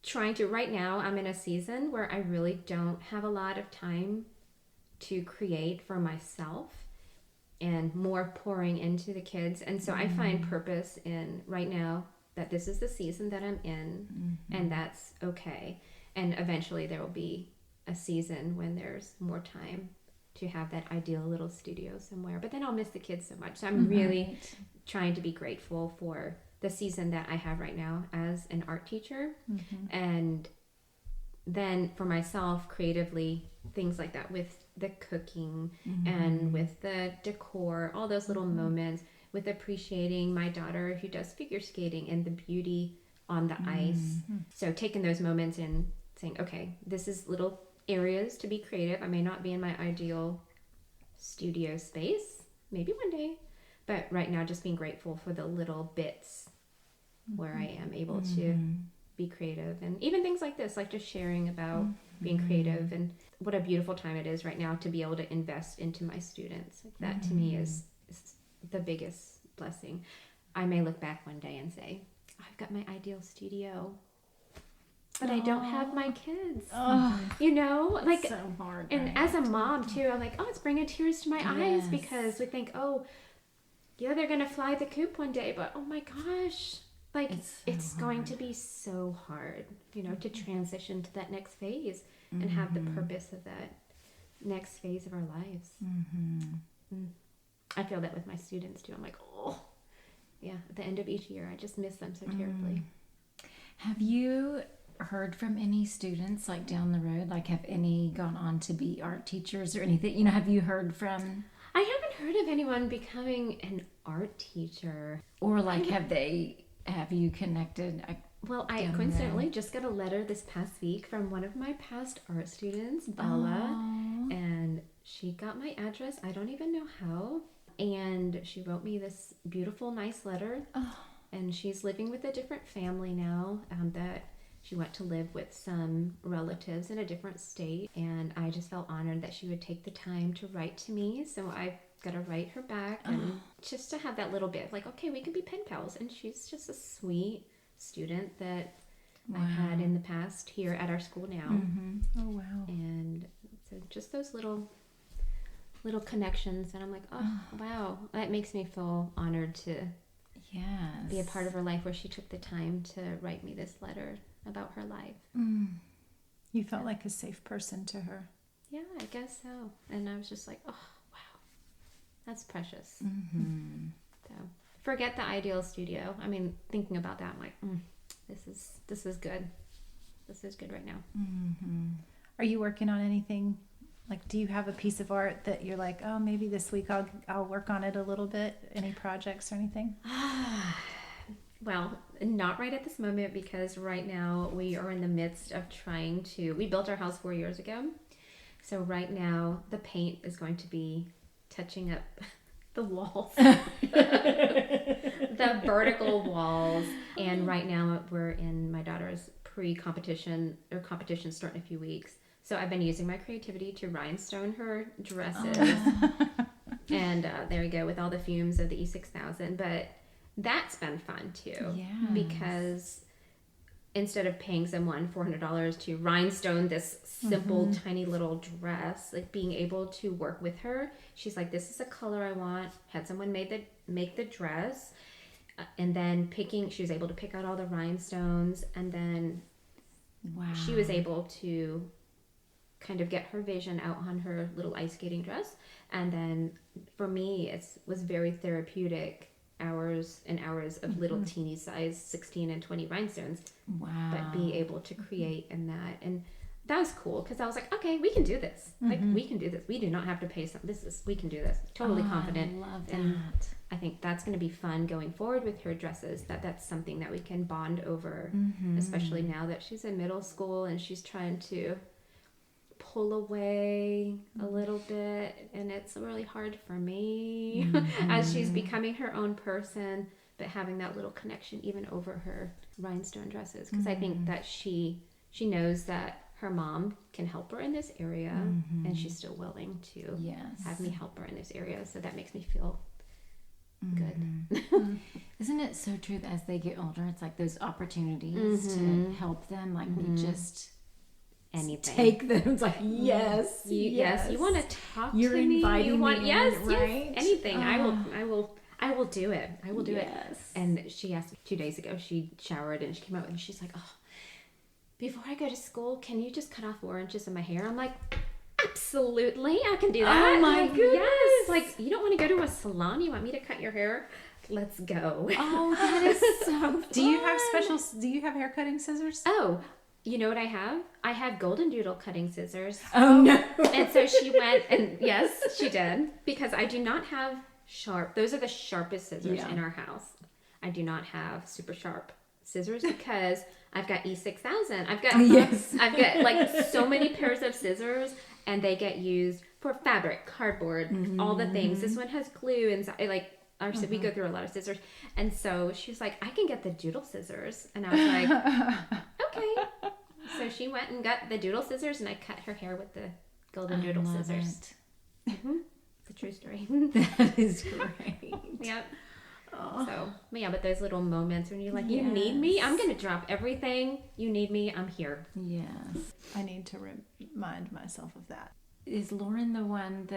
trying to, right now I'm in a season where I really don't have a lot of time to create for myself, and more pouring into the kids. And so I find purpose in, right now, that this is the season that I'm in, and that's okay. And eventually there will be a season when there's more time to have that ideal little studio somewhere. But then I'll miss the kids so much. So I'm really trying to be grateful for the season that I have right now as an art teacher. And then for myself, creatively, things like that with the cooking and with the decor, all those little moments, with appreciating my daughter who does figure skating and the beauty on the ice. So taking those moments and saying, okay, this is little areas to be creative. I may not be in my ideal studio space, maybe one day, but right now just being grateful for the little bits where I am able to be creative. And even things like this, like just sharing about being creative, and what a beautiful time it is right now to be able to invest into my students. Like that to me is the biggest blessing. I may look back one day and say, I've got my ideal studio, but I don't have my kids. You know, like, so hard. and right? as a mom too, I'm like, oh, it's bringing tears to my eyes, because we think, oh, yeah, they're gonna fly the coop one day, but oh my gosh, like it's going to be so hard, you know, to transition to that next phase and have the purpose of that next phase of our lives. I feel that with my students too. I'm like, oh, yeah, at the end of each year, I just miss them so terribly. Have you heard from any students, like down the road, like have any gone on to be art teachers or anything? You know, have you heard from, I haven't heard of anyone becoming an art teacher. or like have you connected? Well, I coincidentally just got a letter this past week from one of my past art students, Bella, and she got my address. I don't even know how. And she wrote me this beautiful, nice letter. And she's living with a different family now, that she went to live with some relatives in a different state. And I just felt honored that she would take the time to write to me. So I got to write her back, and just to have that little bit of like, okay, we can be pen pals. And she's just a sweet student that I've had in the past here at our school now. Oh, wow. And so just those little connections, and I'm like, oh, wow, that makes me feel honored to be a part of her life, where she took the time to write me this letter about her life. You felt like a safe person to her. Yeah, I guess so. And I was just like, oh, wow, that's precious. So forget the ideal studio. I mean, thinking about that, I'm like, this is good. This is good right now. Mm-hmm. Are you working on anything? Like, do you have a piece of art that you're like, oh, maybe this week I'll work on it a little bit? Any projects or anything? Well, not right at this moment, because right now we are in the midst of we built our house 4 years ago. So right now the paint is going to be touching up the walls, the vertical walls. And right now we're in my daughter's pre-competition, or competition starting in a few weeks. So I've been using my creativity to rhinestone her dresses. And there you go, with all the fumes of the E6000. But that's been fun too. Yes. Because instead of paying someone $400 to rhinestone this simple, tiny little dress, like being able to work with her, she's like, this is a color I want. Had someone make the dress. And then she was able to pick out all the rhinestones. And then she was able to kind of get her vision out on her little ice skating dress. And then for me, it was very therapeutic, hours and hours of little teeny size 16 and 20 rhinestones. Wow. But be able to create in that. And that was cool, because I was like, okay, we can do this. Like, we can do this. We do not have to pay we can do this. Totally confident. I love that. And I think that's going to be fun going forward with her dresses, that's something that we can bond over, especially now that she's in middle school and she's trying to pull away a little bit, and it's really hard for me as she's becoming her own person, but having that little connection even over her rhinestone dresses, because I think that she knows that her mom can help her in this area, and she's still willing to have me help her in this area, so that makes me feel good. Isn't it so true that as they get older, it's like those opportunities to help them, like we just anything. Take them. It's like, yes, yes. You want to talk You're to me? inviting You want me yes, in, right? yes, anything. I will do it. I will do it. Yes. And she asked me 2 days ago. She showered and she came out and she's like, "Oh, before I go to school, can you just cut off 4 inches of my hair?" I'm like, absolutely, I can do that. Oh my goodness. Yes. Like, you don't want to go to a salon? You want me to cut your hair? Let's go. Oh, that is so fun. Do you have hair cutting scissors? Oh, you know what I have? I have Golden Doodle cutting scissors. Oh, no. And so she went, and yes, she did, because I do not have those are the sharpest scissors in our house. I do not have super sharp scissors because I've got E6000. I've got like so many pairs of scissors, and they get used for fabric, cardboard, all the things. This one has glue inside, like, we go through a lot of scissors. And so she was like, I can get the doodle scissors. And I was like, okay. So she went and got the doodle scissors, and I cut her hair with the Golden Doodle scissors. It's a true story. That is great. Yep. Oh. So, yeah, but those little moments when you're like, you need me? I'm going to drop everything. You need me? I'm here. Yes. I need to remind myself of that. Is Lauren the one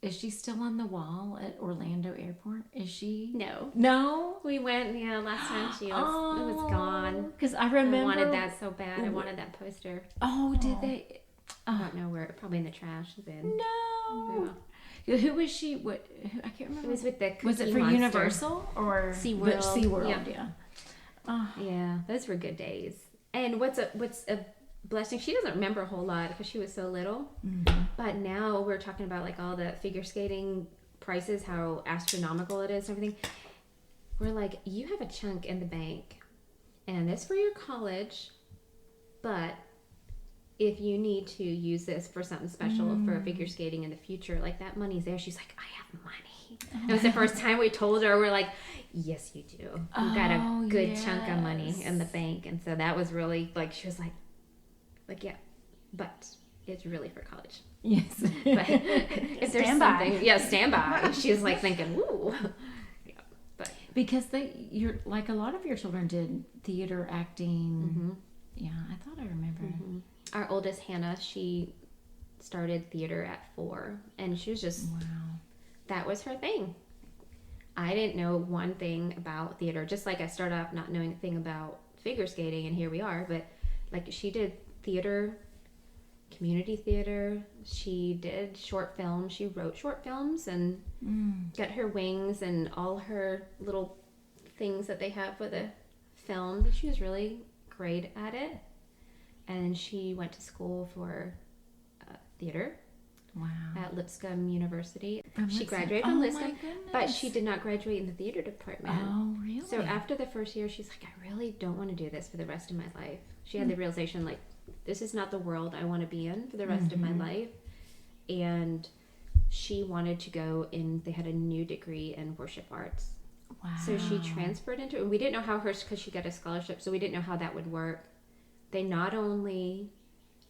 is she still on the wall at Orlando Airport? Is she? No. We went, last time it was gone. Because I remember. I wanted that so bad. I wanted that poster. Oh, did they? I don't know where. Probably in the trash bin. No. Who was she? I can't remember. It was with the Cookie Was it for Monster. Universal or SeaWorld? SeaWorld, yeah. Yeah, those were good days. And what's a blessing, she doesn't remember a whole lot because she was so little. But now we're talking about like all the figure skating prices, how astronomical it is and everything. We're like, you have a chunk in the bank, and it's for your college, but if you need to use this for something special for figure skating in the future, like that money's there. She's like, I have money. It was the first time we told her, we're like, yes, you do. You've got a good chunk of money in the bank. And so that was really like, she was like, yeah, but it's really for college. Yes. But if there's something, stand by. She's like thinking, ooh. Yeah, but because you're like a lot of your children did theater, acting. Yeah, I thought I remember. Our oldest, Hannah, she started theater at 4, and she was just, that was her thing. I didn't know one thing about theater, just like I started off not knowing a thing about figure skating, and here we are. But like, she did theater, community theater, she did short films, she wrote short films, and got her wings and all her little things that they have for the filmed, and she was really great at it. And she went to school for theater. Wow. At Lipscomb University. From She Lipscomb. graduated from Oh, Lipscomb, my goodness. but she did not graduate in the theater department. Oh, really? So after the first year, she's like, I really don't want to do this for the rest of my life. She had the realization, like, this is not the world I want to be in for the rest of my life. And she wanted to go in, they had a new degree in worship arts. Wow. So she transferred into it. And we didn't know how because she got a scholarship, so we didn't know how that would work. They not only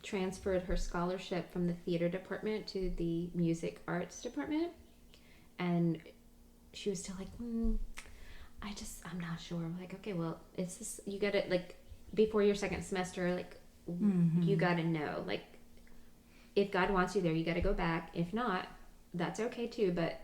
transferred her scholarship from the theater department to the music arts department, and she was still like, I'm not sure. I'm like, okay, well, it's this, you gotta, like, before your second semester, like, you gotta know, like, if God wants you there, you gotta go back. If not, that's okay too. But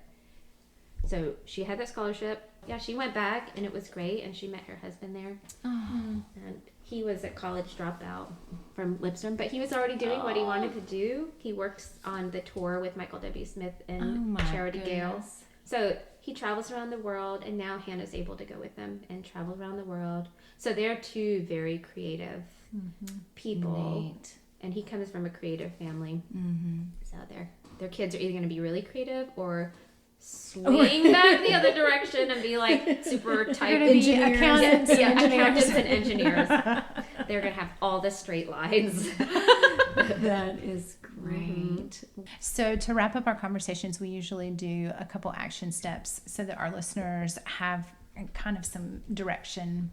so she had that scholarship. Yeah, she went back, and it was great, and she met her husband there. And he was a college dropout from Lipscomb, but he was already doing what he wanted to do. He works on the tour with Michael W. Smith and Charity Gale. So he travels around the world, and now Hannah's able to go with him and travel around the world. So they're two very creative people. Neat. And he comes from a creative family. So their kids are either going to be really creative or swing back the other direction and be like super type engineers. Accountants and engineers. They're going to have all the straight lines. That is great. So to wrap up our conversations, we usually do a couple action steps so that our listeners have kind of some direction.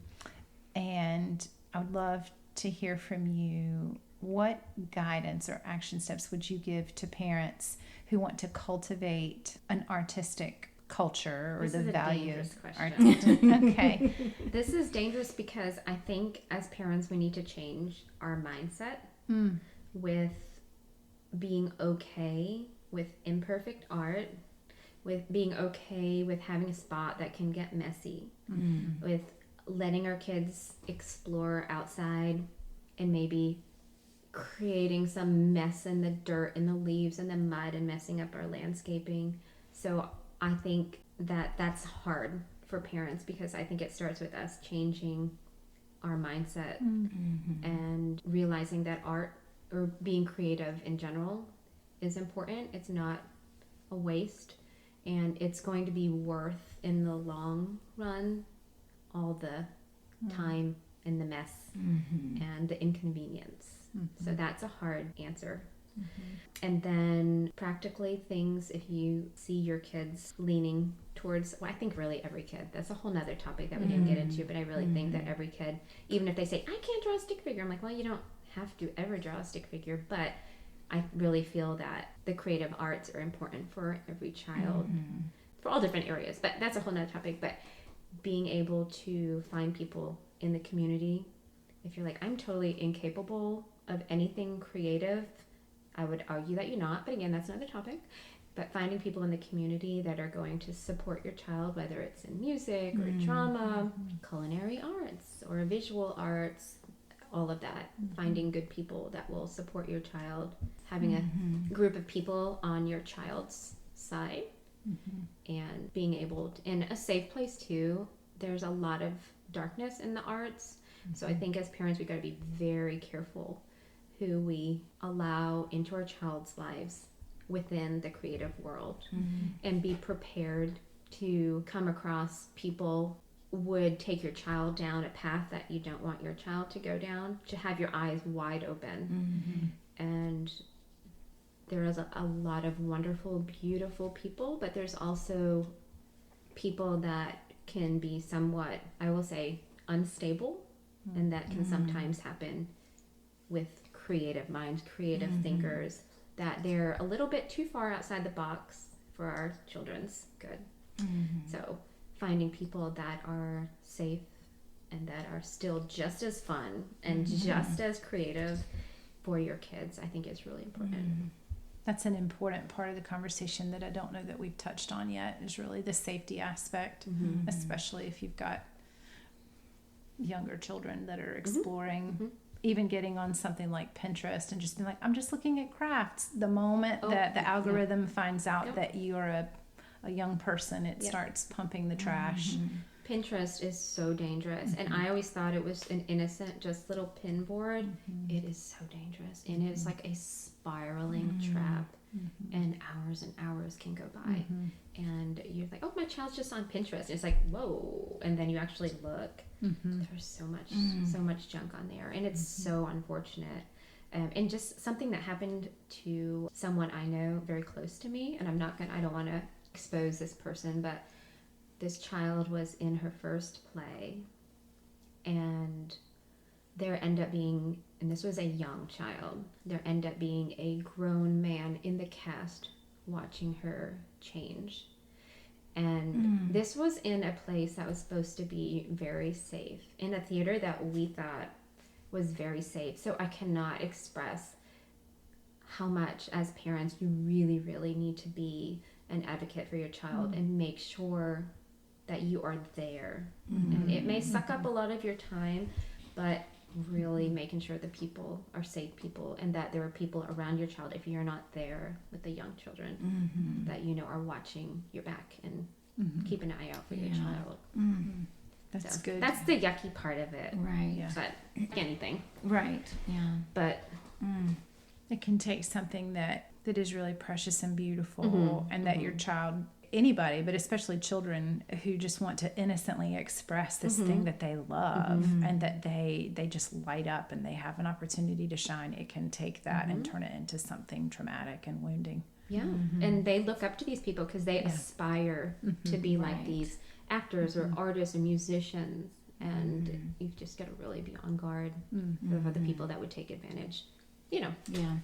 And I would love to hear from you. What guidance or action steps would you give to parents who want to cultivate an artistic culture or This the is a value dangerous of question. Okay. This is dangerous because I think as parents we need to change our mindset with being okay with imperfect art, with being okay with having a spot that can get messy, with letting our kids explore outside and maybe creating some mess in the dirt and the leaves and the mud and messing up our landscaping. So I think that that's hard for parents because I think it starts with us changing our mindset and realizing that art or being creative in general is important. It's not a waste, and it's going to be worth in the long run all the time and the mess and the inconvenience. So that's a hard answer. And then practically things, if you see your kids leaning towards, well, I think really every kid, that's a whole nother topic that we didn't get into, but I really think that every kid, even if they say, I can't draw a stick figure, I'm like, well, you don't have to ever draw a stick figure, but I really feel that the creative arts are important for every child for all different areas, but that's a whole nother topic. But being able to find people in the community, if you're like, I'm totally incapable of anything creative, I would argue that you're not, but again, that's another topic. But finding people in the community that are going to support your child, whether it's in music or drama, culinary arts or visual arts, all of that. Finding good people that will support your child, having a group of people on your child's side, and being able to, in a safe place too. There's a lot of darkness in the arts. So I think as parents, we got to be very careful who we allow into our child's lives within the creative world, and be prepared to come across people would take your child down a path that you don't want your child to go down, to have your eyes wide open. And there is a lot of wonderful, beautiful people, but there's also people that can be somewhat, I will say, unstable, and that can sometimes happen with creative minds, creative thinkers, that they're a little bit too far outside the box for our children's good. So finding people that are safe and that are still just as fun and just as creative for your kids, I think is really important. That's an important part of the conversation that I don't know that we've touched on yet, is really the safety aspect, especially if you've got younger children that are exploring, even getting on something like Pinterest and just being like, I'm just looking at crafts. The moment that the algorithm finds out that you're a young person, it starts pumping the trash. Pinterest is so dangerous. And I always thought it was an innocent, just little pin board. It is so dangerous. And it is like a spiraling trap. And hours can go by. And you're like, oh, my child's just on Pinterest. And it's like, whoa. And then you actually look. There's so much junk on there. And it's so unfortunate. And just something that happened to someone I know very close to me. And I don't want to expose this person, but this child was in her first play, and there ended up being, and this was a young child, there ended up being a grown man in the cast watching her change. And this was in a place that was supposed to be very safe, in a theater that we thought was very safe. So I cannot express how much, as parents, you really, really need to be an advocate for your child and make sure that you are there. And it may suck up a lot of your time, but really making sure the people are safe people, and that there are people around your child, if you're not there with the young children, that you know are watching your back and keep an eye out for your child. That's so good. That's the yucky part of it. Right. Yeah. But anything. Right. Yeah. But it can take something that is really precious and beautiful, and that your child, anybody, but especially children who just want to innocently express this thing that they love, and that they just light up and they have an opportunity to shine. It can take that and turn it into something traumatic and wounding. yeah, and they look up to these people because they aspire to be like these actors or artists or musicians, and you've just got to really be on guard for the people that would take advantage, you know. Yeah.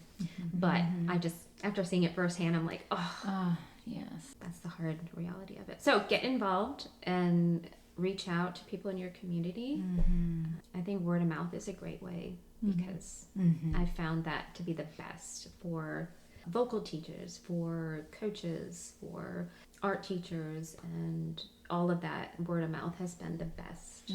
But I just, after seeing it firsthand, I'm like, oh, Yes. that's the hard reality of it. So get involved and reach out to people in your community. I think word of mouth is a great way, because I found that to be the best for vocal teachers, for coaches, for art teachers, and all of that. Word of mouth has been the best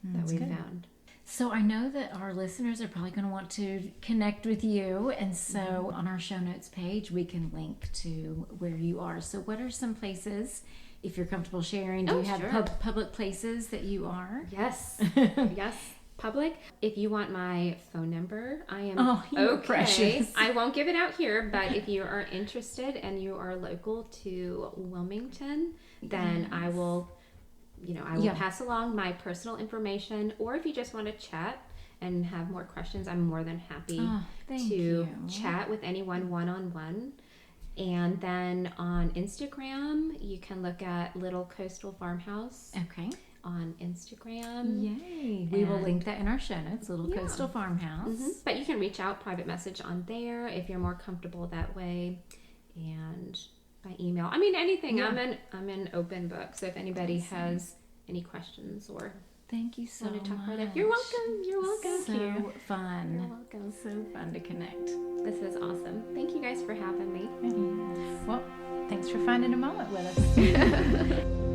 that we've found. So I know that our listeners are probably going to want to connect with you, and so on our show notes page we can link to where you are. So what are some places, if you're comfortable sharing, do you have public places that you are? Yes. Yes. Public. If you want my phone number, I am you're precious. I won't give it out here, but if you are interested and you are local to Wilmington, then I will pass along my personal information. Or if you just want to chat and have more questions, I'm more than happy to chat with anyone one-on-one. And then on Instagram, you can look at Little Coastal Farmhouse. Okay. On Instagram. Yay. We will link that in our show notes, Little Coastal Farmhouse. But you can reach out, private message on there if you're more comfortable that way. And by email. I mean, anything. Yeah. I'm an open book. So if anybody has any questions or thank you so want to talk much. further, you're welcome. You're welcome. So fun. You're welcome. So fun to connect. This is awesome. Thank you guys for having me. Well, thanks for finding a moment with us.